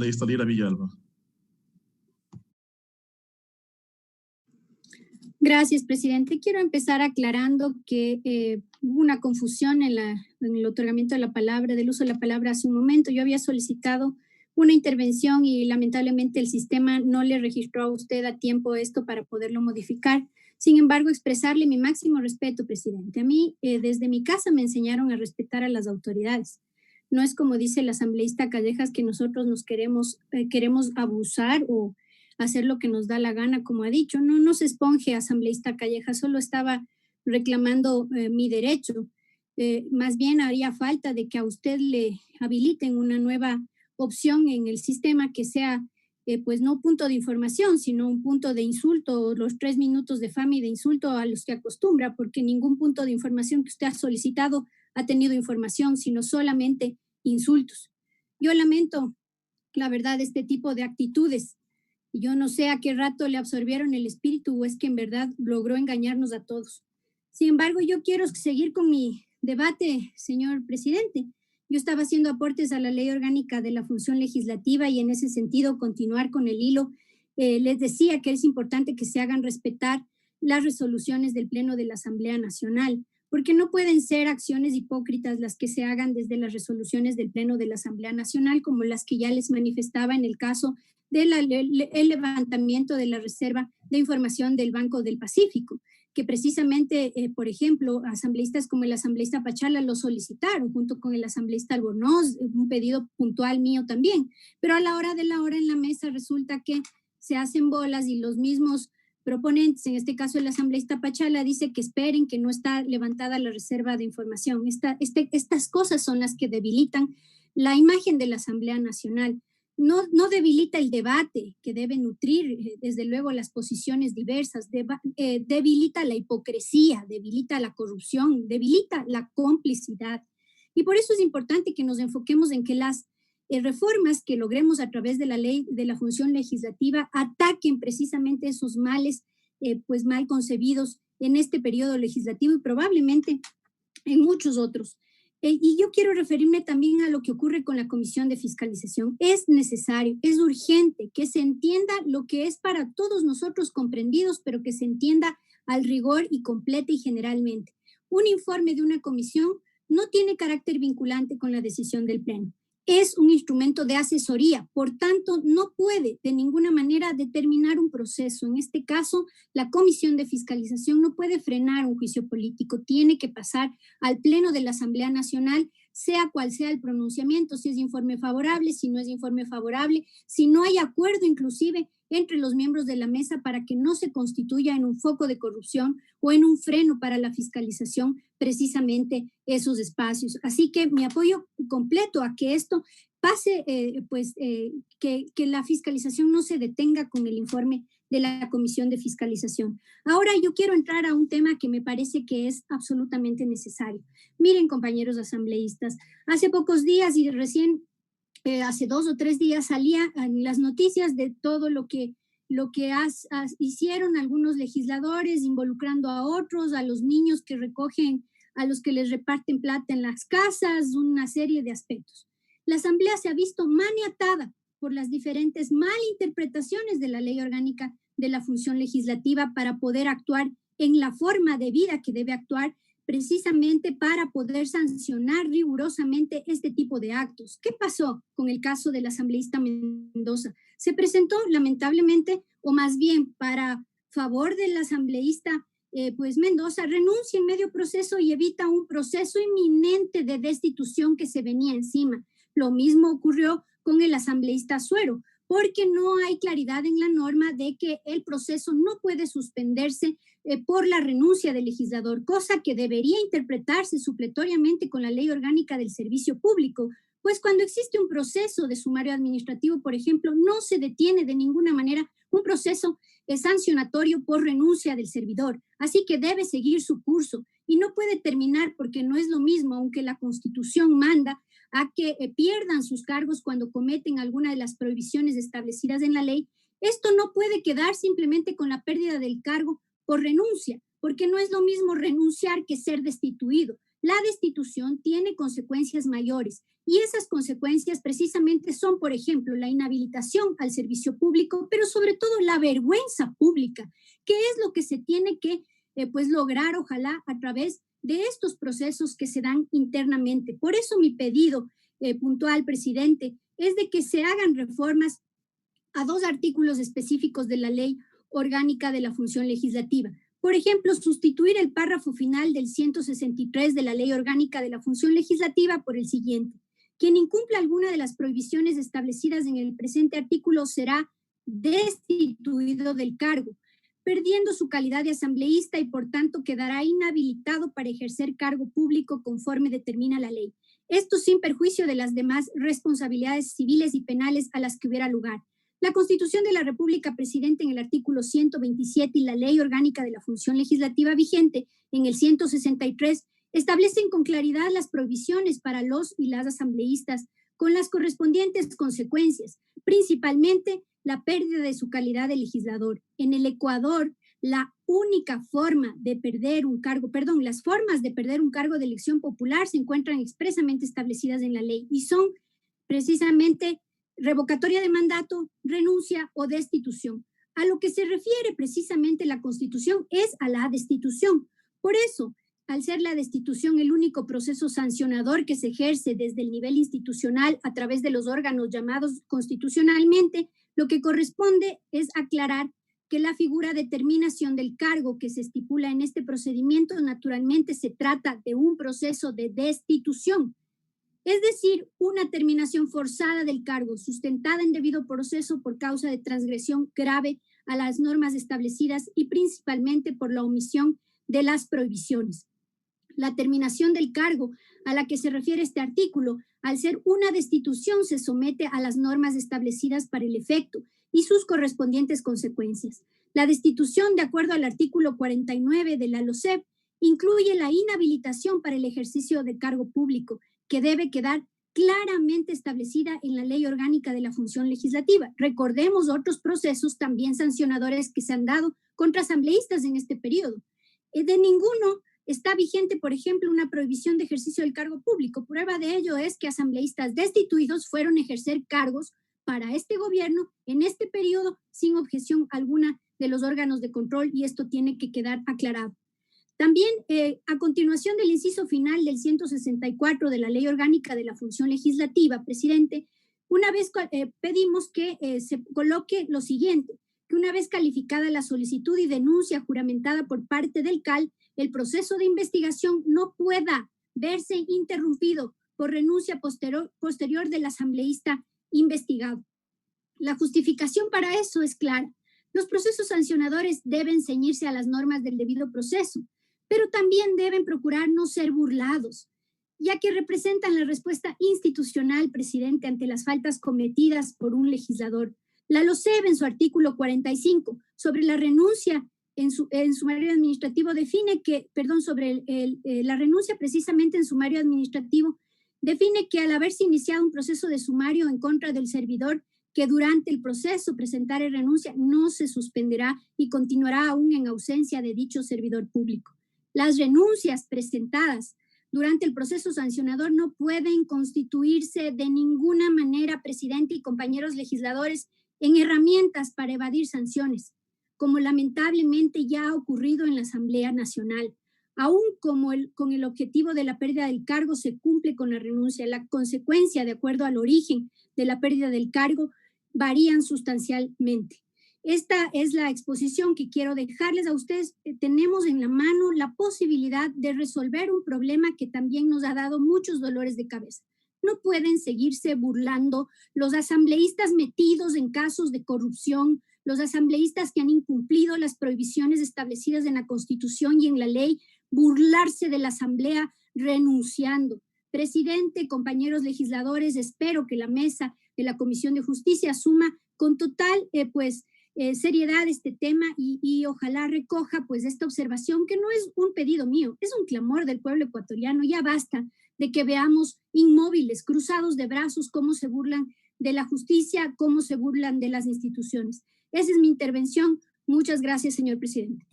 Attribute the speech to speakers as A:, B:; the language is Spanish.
A: asambleísta Lira Villalba.
B: Gracias, presidente. Quiero empezar aclarando que hubo una confusión en el otorgamiento de la palabra, del uso de la palabra hace un momento. Yo había solicitado una intervención y lamentablemente el sistema no le registró a usted a tiempo esto para poderlo modificar. Sin embargo, expresarle mi máximo respeto, presidente. A mí, desde mi casa me enseñaron a respetar a las autoridades. No es como dice el asambleísta Callejas que nosotros nos queremos abusar o hacer lo que nos da la gana, como ha dicho. No se esponje, asambleísta Callejas, solo estaba reclamando mi derecho. Más bien haría falta de que a usted le habiliten una nueva opción en el sistema que sea, pues no punto de información, sino un punto de insulto, los 3 minutos de fama y de insulto a los que acostumbra, porque ningún punto de información que usted ha solicitado ha tenido información, sino solamente insultos. Yo lamento, la verdad, este tipo de actitudes. Yo no sé a qué rato le absorbieron el espíritu o es que en verdad logró engañarnos a todos. Sin embargo, yo quiero seguir con mi debate, señor presidente. Yo estaba haciendo aportes a la ley orgánica de la función legislativa y en ese sentido continuar con el hilo. Les decía que es importante que se hagan respetar las resoluciones del Pleno de la Asamblea Nacional, porque no pueden ser acciones hipócritas las que se hagan desde las resoluciones del Pleno de la Asamblea Nacional, como las que ya les manifestaba en el caso del levantamiento de la reserva de información del Banco del Pacífico, que precisamente, por ejemplo, asambleístas como el asambleísta Pachala lo solicitaron, junto con el asambleísta Albornoz, un pedido puntual mío también, pero a la hora de la hora en la mesa resulta que se hacen bolas y los mismos proponentes, en este caso el asambleísta Pachala, dice que esperen, que no está levantada la reserva de información. Estas cosas son las que debilitan la imagen de la Asamblea Nacional. No debilita el debate que debe nutrir, desde luego, las posiciones diversas, debilita la hipocresía, debilita la corrupción, debilita la complicidad. Y por eso es importante que nos enfoquemos en que las reformas que logremos a través de la ley de la función legislativa ataquen precisamente esos males pues mal concebidos en este periodo legislativo y probablemente en muchos otros. Y yo quiero referirme también a lo que ocurre con la Comisión de Fiscalización. Es necesario, es urgente que se entienda lo que es para todos nosotros comprendidos, pero que se entienda al rigor y completa y generalmente. Un informe de una comisión no tiene carácter vinculante con la decisión del Pleno. Es un instrumento de asesoría, por tanto, no puede de ninguna manera determinar un proceso. En este caso, la Comisión de Fiscalización no puede frenar un juicio político, tiene que pasar al Pleno de la Asamblea Nacional, sea cual sea el pronunciamiento, si es informe favorable, si no es informe favorable, si no hay acuerdo inclusive entre los miembros de la mesa para que no se constituya en un foco de corrupción o en un freno para la fiscalización precisamente esos espacios. Así que mi apoyo completo a que esto pase, que la fiscalización no se detenga con el informe de la Comisión de Fiscalización. Ahora yo quiero entrar a un tema que me parece que es absolutamente necesario. Miren, compañeros asambleístas, hace pocos días y recién hace 2 o 3 días salía en las noticias de todo lo que hicieron algunos legisladores involucrando a otros, a los niños que recogen, a los que les reparten plata en las casas, una serie de aspectos. La Asamblea se ha visto maniatada por las diferentes malinterpretaciones de la ley orgánica de la función legislativa para poder actuar en la forma debida que debe actuar, precisamente para poder sancionar rigurosamente este tipo de actos. ¿Qué pasó con el caso del asambleísta Mendoza? Se presentó lamentablemente, o más bien para favor del asambleísta pues Mendoza, renuncia en medio proceso y evita un proceso inminente de destitución que se venía encima. Lo mismo ocurrió con el asambleísta Suero, porque no hay claridad en la norma de que el proceso no puede suspenderse por la renuncia del legislador, cosa que debería interpretarse supletoriamente con la ley orgánica del servicio público, pues cuando existe un proceso de sumario administrativo, por ejemplo, no se detiene de ninguna manera un proceso sancionatorio por renuncia del servidor, así que debe seguir su curso y no puede terminar porque no es lo mismo, aunque la Constitución manda a que pierdan sus cargos cuando cometen alguna de las prohibiciones establecidas en la ley. Esto no puede quedar simplemente con la pérdida del cargo por renuncia, porque no es lo mismo renunciar que ser destituido. la destitución tiene consecuencias mayores y esas consecuencias precisamente son, por ejemplo, la inhabilitación al servicio público, pero sobre todo la vergüenza pública, que es lo que se tiene que pues lograr, ojalá, a través de estos procesos que se dan internamente. Por eso mi pedido puntual, presidente, es de que se hagan reformas a dos artículos específicos de la Ley Orgánica de la Función Legislativa. Por ejemplo, sustituir el párrafo final del 163 de la Ley Orgánica de la Función Legislativa por el siguiente. Quien incumpla alguna de las prohibiciones establecidas en el presente artículo será destituido del cargo, perdiendo su calidad de asambleísta y por tanto quedará inhabilitado para ejercer cargo público conforme determina la ley. Esto sin perjuicio de las demás responsabilidades civiles y penales a las que hubiera lugar. La Constitución de la República, presidente, en el artículo 127 y la Ley Orgánica de la Función Legislativa vigente en el 163 establecen con claridad las prohibiciones para los y las asambleístas con las correspondientes consecuencias, principalmente la pérdida de su calidad de legislador. En el Ecuador, la única forma de perder un cargo, las formas de perder un cargo de elección popular se encuentran expresamente establecidas en la ley y son precisamente revocatoria de mandato, renuncia o destitución. A lo que se refiere precisamente la Constitución es a la destitución. Por eso, al ser la destitución el único proceso sancionador que se ejerce desde el nivel institucional a través de los órganos llamados constitucionalmente, lo que corresponde es aclarar que la figura de terminación del cargo que se estipula en este procedimiento naturalmente se trata de un proceso de destitución, es decir, una terminación forzada del cargo sustentada en debido proceso por causa de transgresión grave a las normas establecidas y principalmente por la omisión de las prohibiciones. La terminación del cargo a la que se refiere este artículo, al ser una destitución, se somete a las normas establecidas para el efecto y sus correspondientes consecuencias. La destitución, de acuerdo al artículo 49 de la LOCEP, incluye la inhabilitación para el ejercicio de cargo público, que debe quedar claramente establecida en la Ley Orgánica de la Función Legislativa. Recordemos otros procesos también sancionadores que se han dado contra asambleístas en este periodo. De ninguno está vigente, por ejemplo, una prohibición de ejercicio del cargo público. Prueba de ello es que asambleístas destituidos fueron a ejercer cargos para este gobierno en este periodo sin objeción alguna de los órganos de control y esto tiene que quedar aclarado. También, a continuación del inciso final del 164 de la Ley Orgánica de la Función Legislativa, presidente, una vez pedimos que se coloque lo siguiente, que una vez calificada la solicitud y denuncia juramentada por parte del CAL, el proceso de investigación no pueda verse interrumpido por renuncia posterior del asambleísta investigado. La justificación para eso es clara. Los procesos sancionadores deben ceñirse a las normas del debido proceso, pero también deben procurar no ser burlados, ya que representan la respuesta institucional, presidente, ante las faltas cometidas por un legislador. La LOCEP, en su artículo 45, sobre la renuncia en sumario administrativo, define que, la renuncia precisamente en sumario administrativo, define que al haberse iniciado un proceso de sumario en contra del servidor, que durante el proceso presentare renuncia no se suspenderá y continuará aún en ausencia de dicho servidor público. Las renuncias presentadas durante el proceso sancionador no pueden constituirse de ninguna manera, presidente y compañeros legisladores, en herramientas para evadir sanciones, como lamentablemente ya ha ocurrido en la Asamblea Nacional. Aún con el objetivo de la pérdida del cargo se cumple con la renuncia, la consecuencia, de acuerdo al origen de la pérdida del cargo, varían sustancialmente. Esta es la exposición que quiero dejarles a ustedes. Tenemos en la mano la posibilidad de resolver un problema que también nos ha dado muchos dolores de cabeza. No pueden seguirse burlando los asambleístas metidos en casos de corrupción, los asambleístas que han incumplido las prohibiciones establecidas en la Constitución y en la ley, burlarse de la Asamblea renunciando. Presidente, compañeros legisladores, espero que la mesa de la Comisión de Justicia asuma con total seriedad este tema y ojalá recoja pues esta observación que no es un pedido mío, es un clamor del pueblo ecuatoriano. Ya basta de que veamos inmóviles, cruzados de brazos, cómo se burlan de la justicia, cómo se burlan de las instituciones. Esa es mi intervención. Muchas gracias, señor presidente.